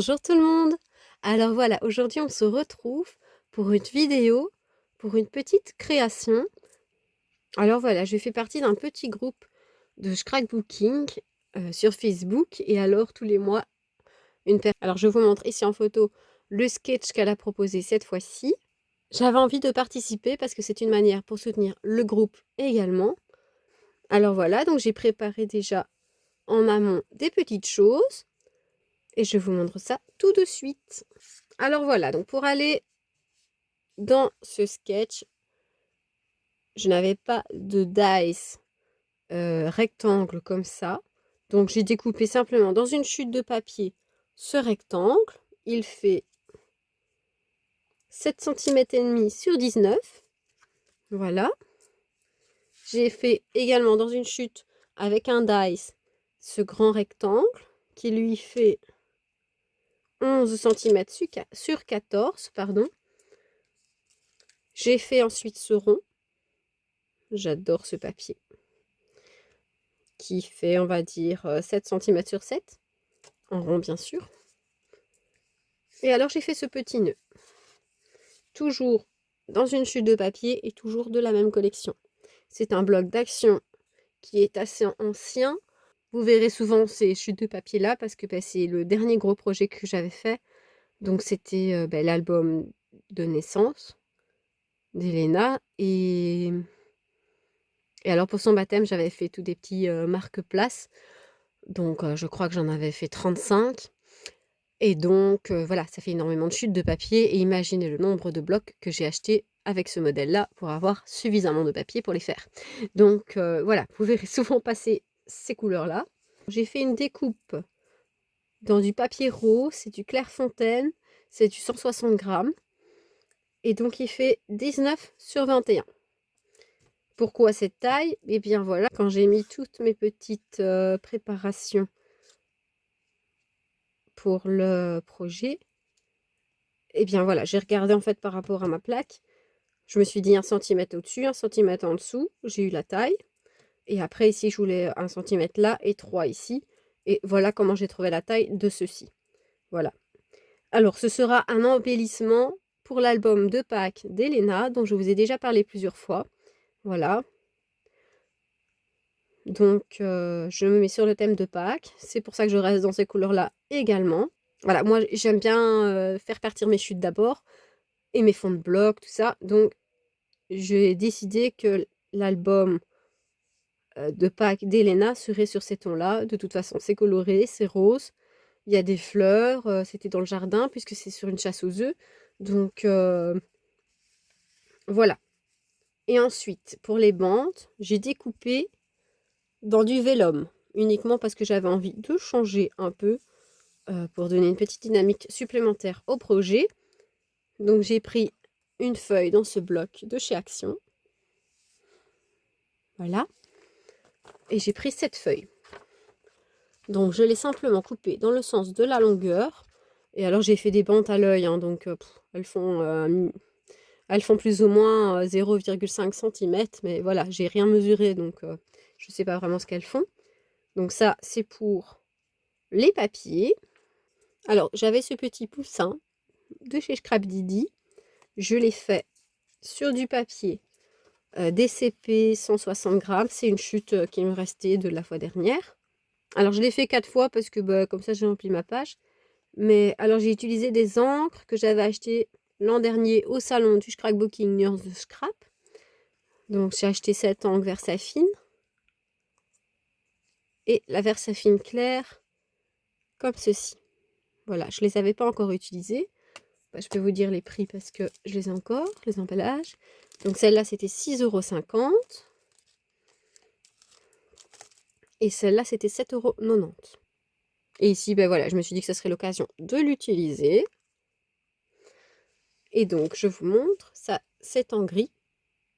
Bonjour tout le monde! Alors voilà, aujourd'hui on se retrouve pour une vidéo, pour une petite création. Alors voilà, je fais partie d'un petit groupe de scrapbooking sur Facebook et alors tous les mois, alors je vous montre ici en photo le sketch qu'elle a proposé cette fois-ci. J'avais envie de participer parce que c'est une manière pour soutenir le groupe également. Alors voilà, donc j'ai préparé déjà en amont des petites choses. Et je vous montre ça tout de suite. Alors voilà, donc pour aller dans ce sketch, je n'avais pas de dice rectangle comme ça. Donc j'ai découpé simplement dans une chute de papier ce rectangle. Il fait 7,5 cm sur 19. Voilà. J'ai fait également dans une chute avec un dice ce grand rectangle qui lui fait 11 cm sur 14, pardon. J'ai fait ensuite ce rond. J'adore ce papier. Qui fait, on va dire, 7 cm sur 7. En rond, bien sûr. Et alors, j'ai fait ce petit nœud. Toujours dans une chute de papier et toujours de la même collection. C'est un bloc d'action qui est assez ancien. Vous verrez souvent ces chutes de papier-là parce que c'est le dernier gros projet que j'avais fait. Donc, c'était l'album de naissance d'Elena. Et alors, pour son baptême, j'avais fait tous des petits marque-places. Donc, je crois que j'en avais fait 35. Et donc, voilà, ça fait énormément de chutes de papier. Et imaginez le nombre de blocs que j'ai achetés avec ce modèle-là pour avoir suffisamment de papier pour les faire. Donc, voilà, vous verrez souvent passer ces couleurs-là. J'ai fait une découpe dans du papier rose, c'est du Clairefontaine, c'est du 160 grammes. Et donc, il fait 19 sur 21. Pourquoi cette taille? Eh bien voilà, quand j'ai mis toutes mes petites préparations pour le projet, eh bien voilà, j'ai regardé en fait par rapport à ma plaque. Je me suis dit 1 cm au-dessus, 1 cm en dessous. J'ai eu la taille. Et après ici, je voulais 1 cm là et 3 ici. Et voilà comment j'ai trouvé la taille de ceci. Voilà. Alors ce sera un embellissement pour l'album de Pâques d'Elena, dont je vous ai déjà parlé plusieurs fois. Voilà. Donc, je me mets sur le thème de Pâques. C'est pour ça que je reste dans ces couleurs-là également. Voilà, moi, j'aime bien faire partir mes chutes d'abord et mes fonds de bloc, tout ça. Donc, j'ai décidé que l'album de Pâques d'Elena serait sur ces tons-là. De toute façon, c'est coloré, c'est rose. Il y a des fleurs. C'était dans le jardin puisque c'est sur une chasse aux œufs. Donc, voilà. Et ensuite, pour les bandes, j'ai découpé dans du vélum, uniquement parce que j'avais envie de changer un peu pour donner une petite dynamique supplémentaire au projet. Donc j'ai pris une feuille dans ce bloc de chez Action. Voilà. Et j'ai pris cette feuille. Donc je l'ai simplement coupée dans le sens de la longueur. Et alors j'ai fait des bandes à l'œil, hein, donc elles font plus ou moins 0,5 cm. Mais voilà, j'ai rien mesuré, donc je ne sais pas vraiment ce qu'elles font. Donc ça, c'est pour les papiers. Alors, j'avais ce petit poussin de chez Scrap Didi. Je l'ai fait sur du papier DCP 160 grammes. C'est une chute qui me restait de la fois dernière. Alors, je l'ai fait 4 fois parce que comme ça, j'ai rempli ma page. Mais alors, j'ai utilisé des encres que j'avais achetées l'an dernier au salon du Scrapbooking Near the Scrap. Donc, j'ai acheté cette encre Versafine. Et la Versafine claire, comme ceci. Voilà, je ne les avais pas encore utilisées. Je peux vous dire les prix parce que je les ai encore, les emballages. Donc celle-là, c'était 6,50 €. Et celle-là, c'était 7,90 €. Et ici, voilà, je me suis dit que ce serait l'occasion de l'utiliser. Et donc, je vous montre. Ça, c'est en gris.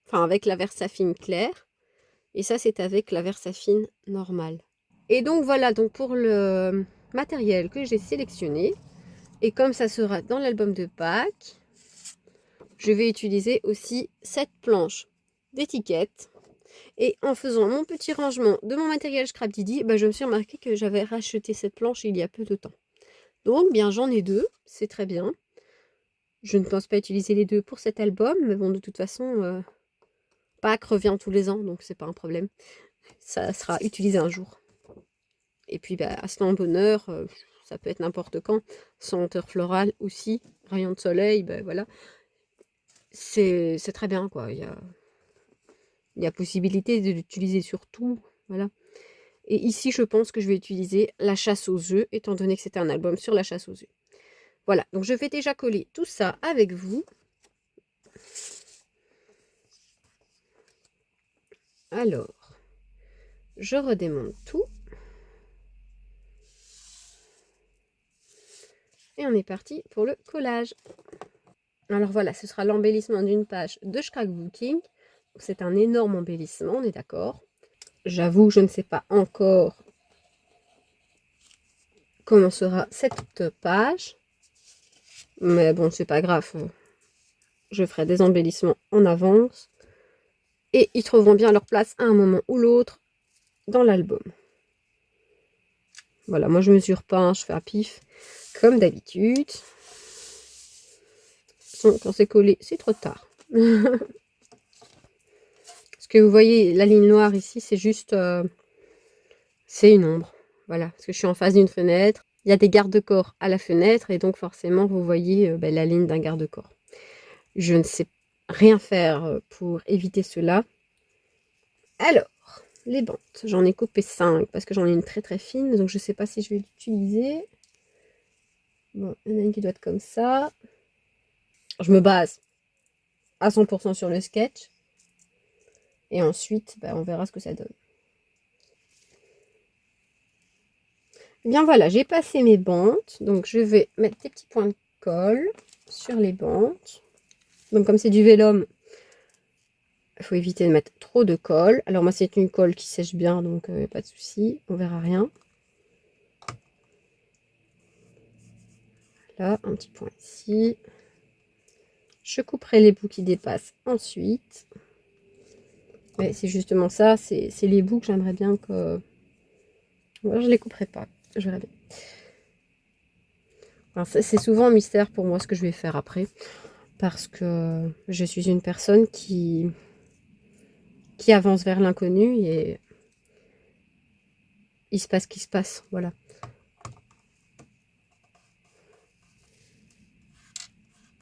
Enfin, avec la Versafine claire. Et ça, c'est avec la Versafine normale. Et donc, voilà, donc pour le matériel que j'ai sélectionné. Et comme ça sera dans l'album de Pâques, je vais utiliser aussi cette planche d'étiquette. Et en faisant mon petit rangement de mon matériel Scrap Didi, je me suis remarqué que j'avais racheté cette planche il y a peu de temps. Donc bien, j'en ai 2, c'est très bien. Je ne pense pas utiliser les 2 pour cet album, mais bon, de toute façon, Pâques revient tous les ans, donc c'est pas un problème. Ça sera utilisé un jour. Et puis, bah, Aslan Bonheur, ça peut être n'importe quand. Senteur florale aussi, rayon de soleil, bah, voilà. C'est très bien, quoi. Il y a possibilité de l'utiliser sur tout, voilà. Et ici, je pense que je vais utiliser la chasse aux œufs, étant donné que c'était un album sur la chasse aux œufs. Voilà, donc je vais déjà coller tout ça avec vous. Alors, je redémonte tout. Et on est parti pour le collage. Alors voilà, ce sera l'embellissement d'une page de scrapbooking. C'est un énorme embellissement, on est d'accord. J'avoue, je ne sais pas encore comment sera cette page. Mais bon, c'est pas grave. Je ferai des embellissements en avance. Et ils trouveront bien leur place à un moment ou l'autre dans l'album. Voilà, moi je mesure pas, hein, je fais à pif, comme d'habitude. Quand c'est collé, c'est trop tard. Ce que vous voyez, la ligne noire ici, c'est juste... c'est une ombre. Voilà, parce que je suis en face d'une fenêtre. Il y a des garde-corps à la fenêtre, et donc forcément, vous voyez la ligne d'un garde-corps. Je ne sais rien faire pour éviter cela. Alors, les bandes. J'en ai coupé 5 parce que j'en ai une très très fine, donc je ne sais pas si je vais l'utiliser. Bon, il y en a une qui doit être comme ça. Je me base à 100% sur le sketch. Et ensuite, bah, on verra ce que ça donne. Eh bien voilà, j'ai passé mes bandes. Donc je vais mettre des petits points de colle sur les bandes. Donc comme c'est du vélum, il faut éviter de mettre trop de colle. Alors moi c'est une colle qui sèche bien, donc pas de souci, on verra rien. Là, un petit point ici. Je couperai les bouts qui dépassent ensuite. Mais c'est justement ça, c'est les bouts que j'aimerais bien que... Alors, je ne les couperai pas, je verrai bien. C'est souvent un mystère pour moi ce que je vais faire après. Parce que je suis une personne qui avance vers l'inconnu et il se passe ce qui se passe, voilà.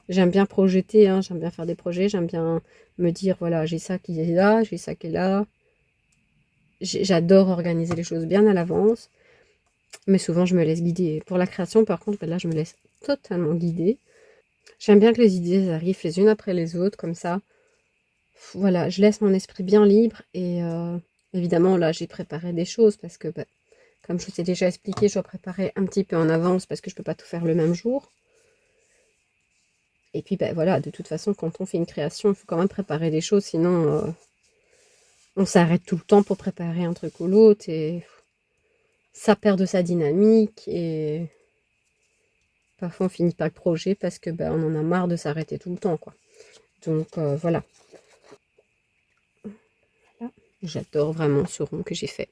J'aime bien projeter, hein, j'aime bien faire des projets, j'aime bien me dire, voilà, j'ai ça qui est là, j'ai ça qui est là. J'adore organiser les choses bien à l'avance, mais souvent je me laisse guider. Pour la création, par contre, ben là, je me laisse totalement guider. J'aime bien que les idées arrivent les unes après les autres, comme ça. Voilà, je laisse mon esprit bien libre et évidemment, là, j'ai préparé des choses parce que, ben, comme je vous ai déjà expliqué, je dois préparer un petit peu en avance parce que je ne peux pas tout faire le même jour. Et puis, ben voilà, de toute façon, quand on fait une création, il faut quand même préparer des choses, sinon on s'arrête tout le temps pour préparer un truc ou l'autre et ça perd de sa dynamique et parfois on finit pas le projet parce que ben, on en a marre de s'arrêter tout le temps, quoi. Donc voilà. Voilà. J'adore vraiment ce rond que j'ai fait.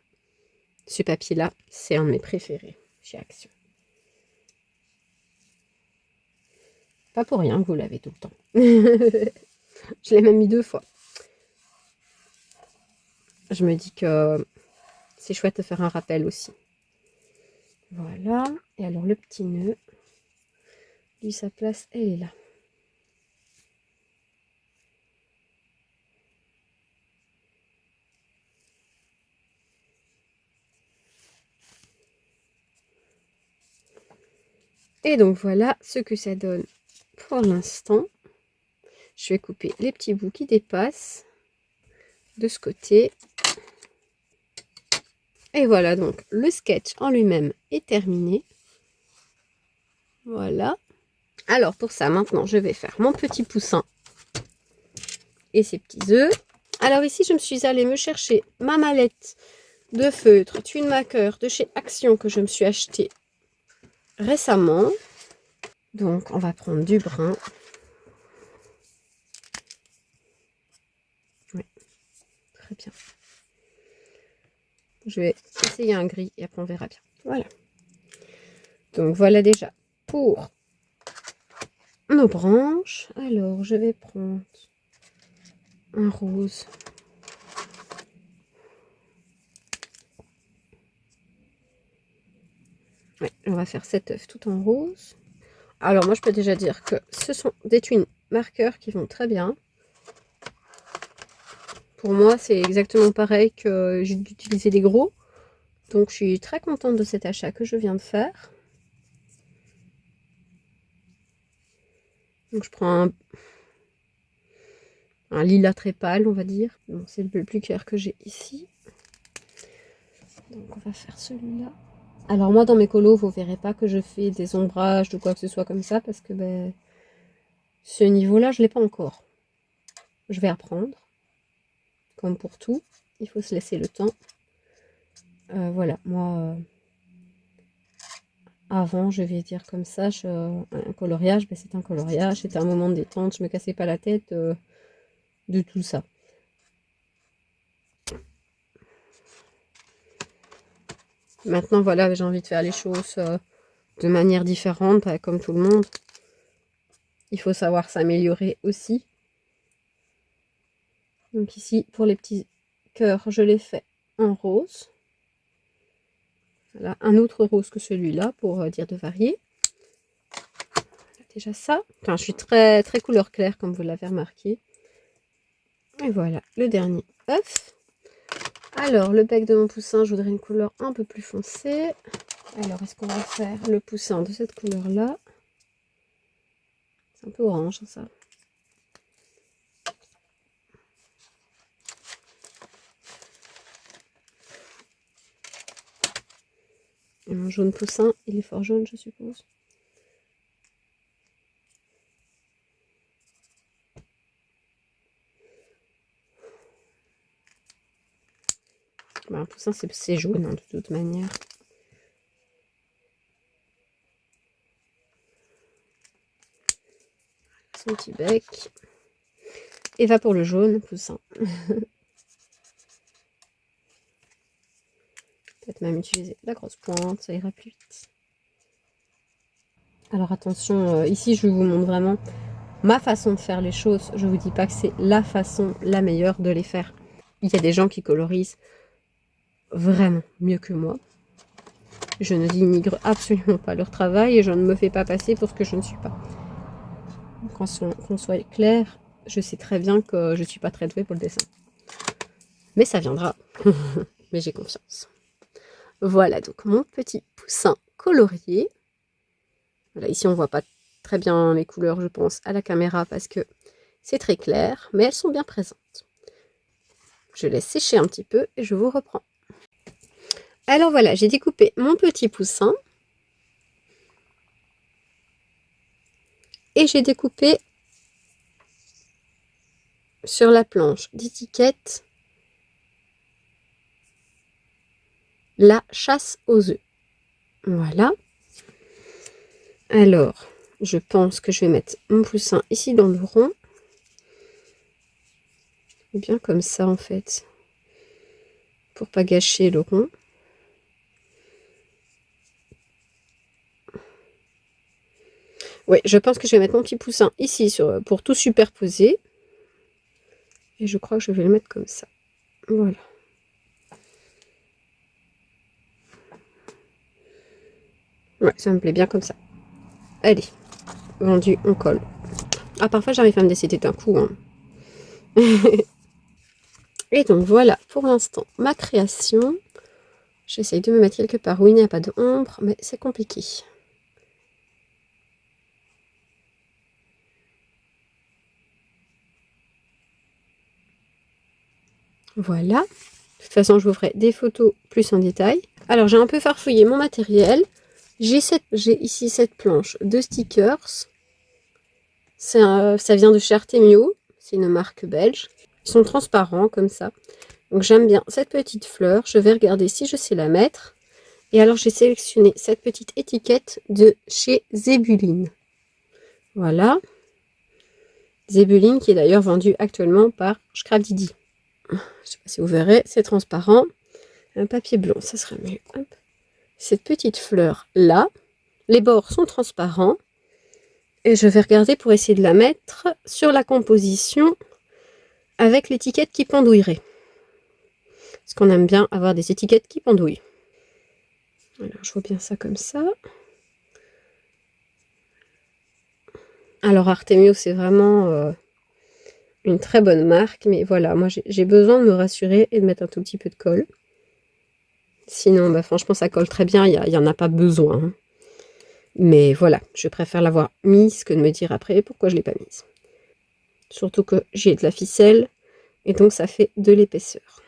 Ce papier-là, c'est un de mes préférés chez Action. Pas pour rien que vous l'avez tout le temps. Je l'ai même mis 2 fois. Je me dis que c'est chouette de faire un rappel aussi. Voilà. Et alors le petit nœud, lui sa place, elle est là. Et donc voilà ce que ça donne pour l'instant. Je vais couper les petits bouts qui dépassent de ce côté. Et voilà, donc le sketch en lui-même est terminé. Voilà. Alors pour ça, maintenant, je vais faire mon petit poussin et ses petits œufs. Alors ici, je me suis allée me chercher ma mallette de feutre Twin Maker de chez Action que je me suis acheté récemment. Donc on va prendre du brun. Oui, très bien. Je vais essayer un gris et après on verra bien. Voilà. Donc voilà déjà pour nos branches. Alors je vais prendre un rose. Ouais, on va faire cet œuf tout en rose. Alors moi je peux déjà dire que ce sont des twin marqueurs qui vont très bien. Pour moi c'est exactement pareil que j'ai d'utiliser des gros. Donc je suis très contente de cet achat que je viens de faire. Donc je prends un lilas très pâle on va dire. C'est le plus clair que j'ai ici. Donc on va faire celui-là. Alors moi dans mes colos vous verrez pas que je fais des ombrages ou quoi que ce soit comme ça parce que ce niveau là je l'ai pas encore. Je vais apprendre. Comme pour tout, il faut se laisser le temps. Voilà, moi avant je vais dire comme ça, un coloriage, c'est un coloriage, c'était un moment de détente, je me cassais pas la tête de tout ça. Maintenant voilà, j'ai envie de faire les choses de manière différente, pas comme tout le monde. Il faut savoir s'améliorer aussi. Donc ici, pour les petits cœurs, je les fais en rose. Voilà, un autre rose que celui-là, pour dire de varier. Déjà ça. Enfin, je suis très, très couleur claire, comme vous l'avez remarqué. Et voilà, le dernier œuf. Alors, le bec de mon poussin, je voudrais une couleur un peu plus foncée. Alors, est-ce qu'on va faire le poussin de cette couleur-là? C'est un peu orange, ça. Et mon jaune poussin, il est fort jaune, je suppose. Un poussin, c'est jaune, hein, de toute manière. Son petit bec. Et va pour le jaune poussin. Peut-être même utiliser la grosse pointe, ça ira plus vite. Alors attention, ici je vous montre vraiment ma façon de faire les choses. Je vous dis pas que c'est la façon la meilleure de les faire. Il y a des gens qui colorisent vraiment mieux que moi. Je ne dénigre absolument pas leur travail et je ne me fais pas passer pour ce que je ne suis pas. Qu'on soit clair, je sais très bien que je ne suis pas très douée pour le dessin. Mais ça viendra. Mais j'ai confiance. Voilà donc mon petit poussin colorié. Voilà, ici on voit pas très bien les couleurs, je pense, à la caméra parce que c'est très clair, mais elles sont bien présentes. Je laisse sécher un petit peu et je vous reprends. Alors voilà, j'ai découpé mon petit poussin. Et j'ai découpé sur la planche d'étiquette la chasse aux œufs. Voilà. Alors, je pense que je vais mettre mon poussin ici dans le rond. Bien comme ça en fait. Pour pas gâcher le rond. Oui, je pense que je vais mettre mon petit poussin ici pour tout superposer. Et je crois que je vais le mettre comme ça. Voilà. Ouais, ça me plaît bien comme ça. Allez, vendu, on colle. Ah, parfois j'arrive à me décider d'un coup. Hein. Et donc voilà, pour l'instant, ma création. J'essaye de me mettre quelque part où il n'y a pas d'ombre, mais c'est compliqué. Voilà. De toute façon, je vous ferai des photos plus en détail. Alors, j'ai un peu farfouillé mon matériel. J'ai ici cette planche de stickers. Ça vient de chez Artemio. C'est une marque belge. Ils sont transparents comme ça. Donc, j'aime bien cette petite fleur. Je vais regarder si je sais la mettre. Et alors, j'ai sélectionné cette petite étiquette de chez Zébuline. Voilà. Zébuline qui est d'ailleurs vendue actuellement par Scrap Didi. Je ne sais pas si vous verrez, c'est transparent. Un papier blanc, ça serait mieux. Hop. Cette petite fleur là, Les bords sont transparents. Et je vais regarder pour essayer de la mettre sur la composition avec l'étiquette qui pendouillerait. Parce qu'on aime bien avoir des étiquettes qui pendouillent. Alors, je vois bien ça comme ça. Alors, Artemio, c'est vraiment une très bonne marque. Mais voilà, moi, j'ai besoin de me rassurer et de mettre un tout petit peu de colle. Sinon, bah, franchement, ça colle très bien. Il n'y en a pas besoin. Hein. Mais voilà, je préfère l'avoir mise que de me dire après pourquoi je ne l'ai pas mise. Surtout que j'ai de la ficelle et donc ça fait de l'épaisseur.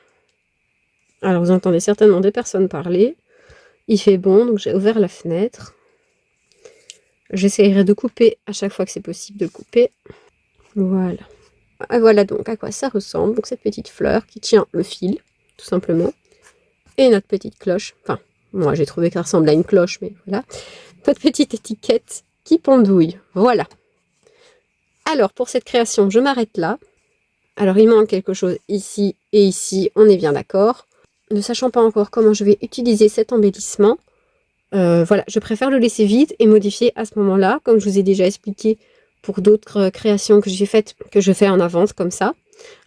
Alors vous entendez certainement des personnes parler. Il fait bon, donc j'ai ouvert la fenêtre. J'essayerai de couper à chaque fois que c'est possible de couper. Voilà. Et voilà donc à quoi ça ressemble. Donc cette petite fleur qui tient le fil, tout simplement. Et notre petite cloche. Enfin, moi j'ai trouvé que ça ressemble à une cloche, mais voilà. Notre petite étiquette qui pendouille. Voilà. Alors pour cette création, je m'arrête là. Alors il manque quelque chose ici et ici, on est bien d'accord. Ne sachant pas encore comment je vais utiliser cet embellissement, voilà, je préfère le laisser vide et modifier à ce moment-là, comme je vous ai déjà expliqué pour d'autres créations que j'ai faites, que je fais en avance comme ça.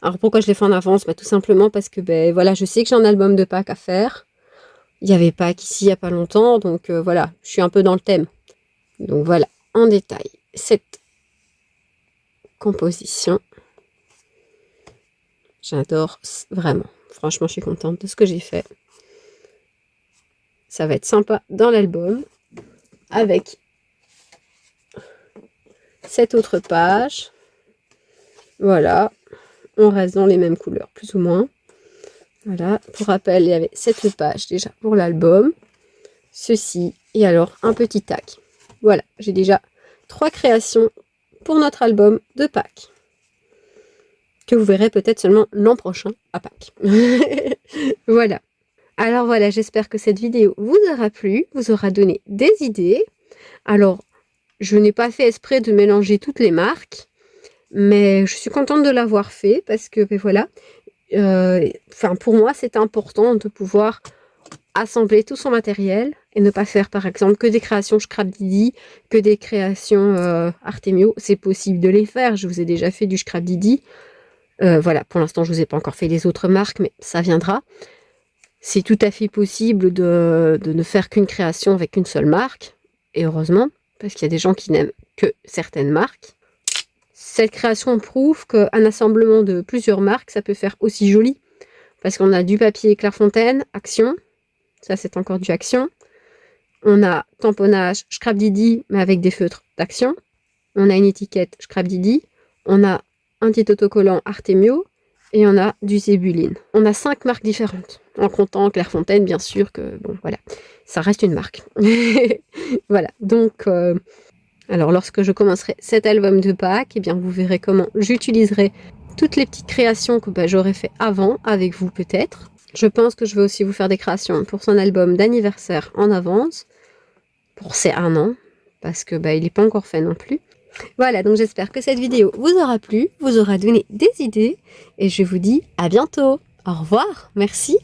Alors pourquoi je les fais en avance? Tout simplement parce que voilà, je sais que j'ai un album de Pâques à faire. Il y avait Pâques ici il n'y a pas longtemps, donc voilà, je suis un peu dans le thème. Donc voilà, en détail, cette composition. J'adore vraiment. Franchement, je suis contente de ce que j'ai fait. Ça va être sympa dans l'album. Avec cette autre page. Voilà. On reste dans les mêmes couleurs, plus ou moins. Voilà. Pour rappel, il y avait cette page déjà pour l'album. Ceci. Et alors, un petit tag. Voilà. J'ai déjà 3 créations pour notre album de Pâques. Que vous verrez peut-être seulement l'an prochain à Pâques. Voilà. Alors voilà, j'espère que cette vidéo vous aura plu, vous aura donné des idées. Alors, je n'ai pas fait exprès de mélanger toutes les marques, mais je suis contente de l'avoir fait parce que, voilà, pour moi, c'est important de pouvoir assembler tout son matériel et ne pas faire, par exemple, que des créations Scrapdidi, que des créations Artemio. C'est possible de les faire, je vous ai déjà fait du Scrapdidi. Voilà, pour l'instant, je ne vous ai pas encore fait les autres marques, mais ça viendra. C'est tout à fait possible de ne faire qu'une création avec une seule marque, et heureusement, parce qu'il y a des gens qui n'aiment que certaines marques. Cette création prouve qu'un assemblement de plusieurs marques, ça peut faire aussi joli, parce qu'on a du papier Clairefontaine, Action, ça c'est encore du Action. On a tamponnage Scrapdidi, mais avec des feutres d'Action. On a une étiquette Scrapdidi, on a un petit autocollant Artemio, et on a du Zébuline. On a 5 marques différentes, en comptant Clairefontaine, bien sûr, que bon, voilà, ça reste une marque. Voilà, donc, alors lorsque je commencerai cet album de Pâques, eh bien, vous verrez comment j'utiliserai toutes les petites créations que j'aurais fait avant, avec vous peut-être. Je pense que je vais aussi vous faire des créations pour son album d'anniversaire en avance, pour ses 1 an, parce que il n'est pas encore fait non plus. Voilà, donc j'espère que cette vidéo vous aura plu, vous aura donné des idées, et je vous dis à bientôt. Au revoir, merci.